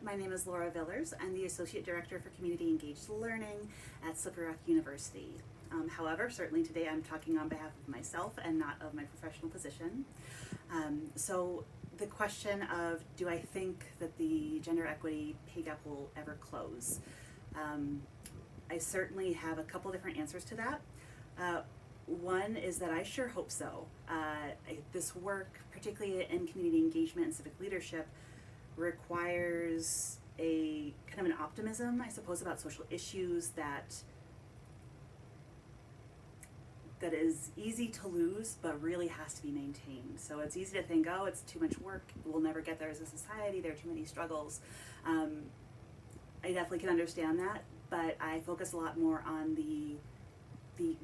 My name is Laura Villers. I'm the Associate Director for Community Engaged Learning at Slippery Rock University. However, certainly today I'm talking on behalf of myself and not of my professional position. So the question of, do I think that the gender equity pay gap will ever close? I certainly have a couple different answers to that. One is that I sure hope so. This work, particularly in community engagement and civic leadership, requires a kind of an optimism, I suppose, about social issues that is easy to lose but really has to be maintained. So it's easy to think, oh, it's too much work, we'll never get there as a society, there are too many struggles. I definitely can understand that, but I focus a lot more on the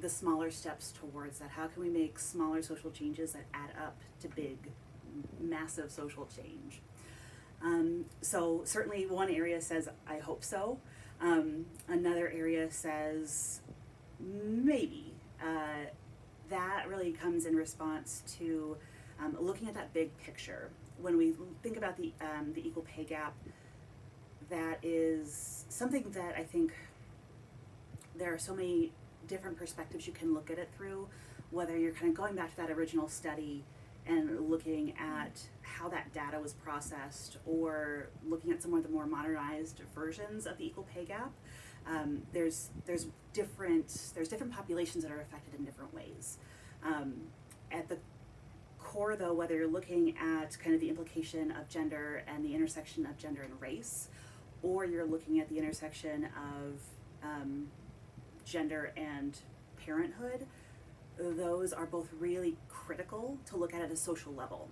smaller steps towards that. How can we make smaller social changes that add up to big, massive social change? So certainly one area says, I hope so. Another area says, maybe. That really comes in response to looking at that big picture. When we think about the equal pay gap, that is something that I think there are so many different perspectives you can look at it through, whether you're kind of going back to that original study and looking at how that data was processed, or looking at some of the more modernized versions of the equal pay gap. There's different populations that are affected in different ways. At the core, though, whether you're looking at kind of the implication of gender and the intersection of gender and race, or you're looking at the intersection of gender and parenthood, those are both really critical to look at a social level.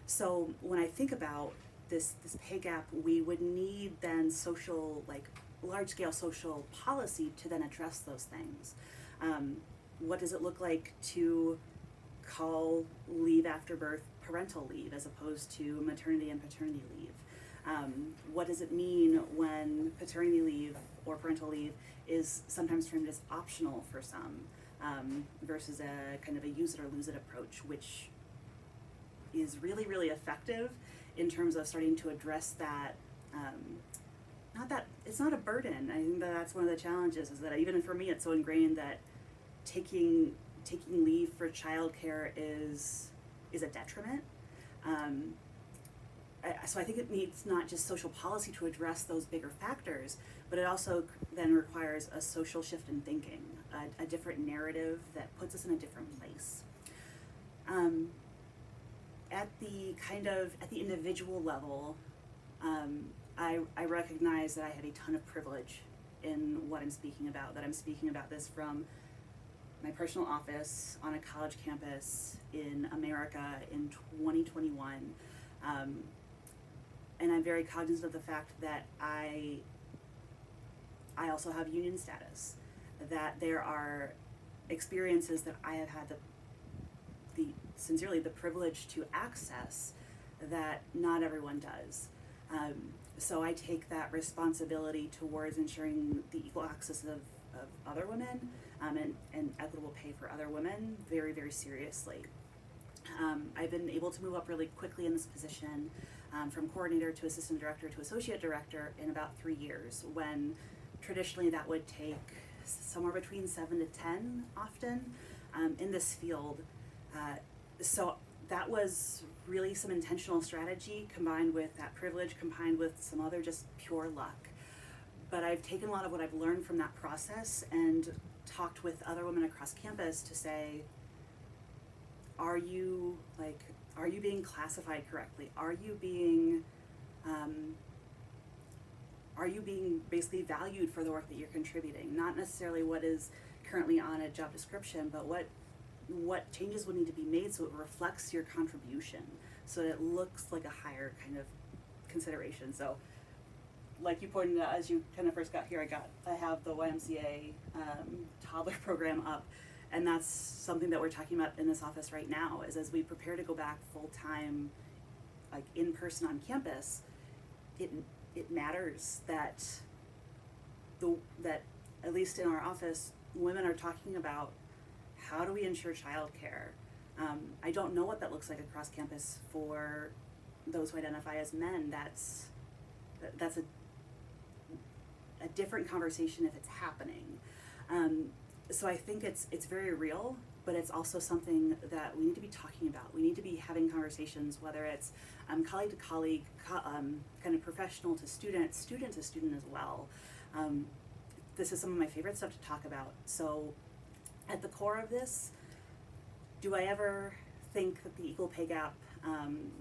So when I think about this pay gap, we would need then social, like large-scale social policy to then address those things. What does it look like to call leave after birth parental leave as opposed to maternity and paternity leave? What does it mean when paternity leave or parental leave is sometimes framed as optional for some, versus a kind of a use it or lose it approach, which is really, really effective in terms of starting to address that. Not that it's not a burden. I think that's one of the challenges, is that even for me it's so ingrained that taking leave for childcare is a detriment. So I think it needs not just social policy to address those bigger factors, but it also then requires a social shift in thinking, a different narrative that puts us in a different place. At the individual level, I recognize that I have a ton of privilege in what I'm speaking about, that I'm speaking about this from my personal office on a college campus in America in 2021. And I'm very cognizant of the fact that I also have union status, that there are experiences that I have had sincerely the privilege to access that not everyone does. So I take that responsibility towards ensuring the equal access of other women and equitable pay for other women very, very seriously. I've been able to move up really quickly in this position, from coordinator to assistant director to associate director in about 3 years, when traditionally that would take somewhere between 7 to 10 often in this field. So that was really some intentional strategy combined with that privilege, combined with some other just pure luck. But I've taken a lot of what I've learned from that process and talked with other women across campus to say, are you being classified correctly? Are you being basically valued for the work that you're contributing? Not necessarily what is currently on a job description, but what changes would need to be made so it reflects your contribution, so that it looks like a higher kind of consideration. So like you pointed out, as you kind of first got here, I have the YMCA toddler program up, and that's something that we're talking about in this office right now, is as we prepare to go back full-time, like in person on campus, it matters that at least in our office, women are talking about how do we ensure childcare. I don't know what that looks like across campus for those who identify as men. that's a different conversation if it's happening. So I think it's very real, but it's also something that we need to be talking about. We need to be having conversations, whether it's colleague to colleague, kind of professional to student, student to student as well. This is some of my favorite stuff to talk about. So at the core of this, do I ever think that the equal pay gap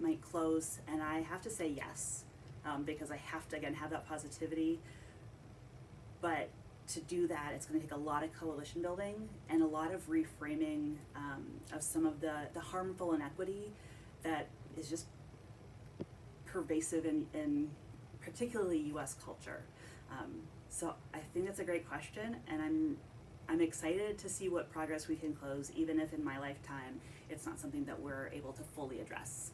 might close? And I have to say yes, because I have to, again, have that positivity. But to do that, it's going to take a lot of coalition building and a lot of reframing of some of the harmful inequity that is just pervasive in particularly U.S. culture. So I think that's a great question, and I'm excited to see what progress we can close, even if in my lifetime it's not something that we're able to fully address.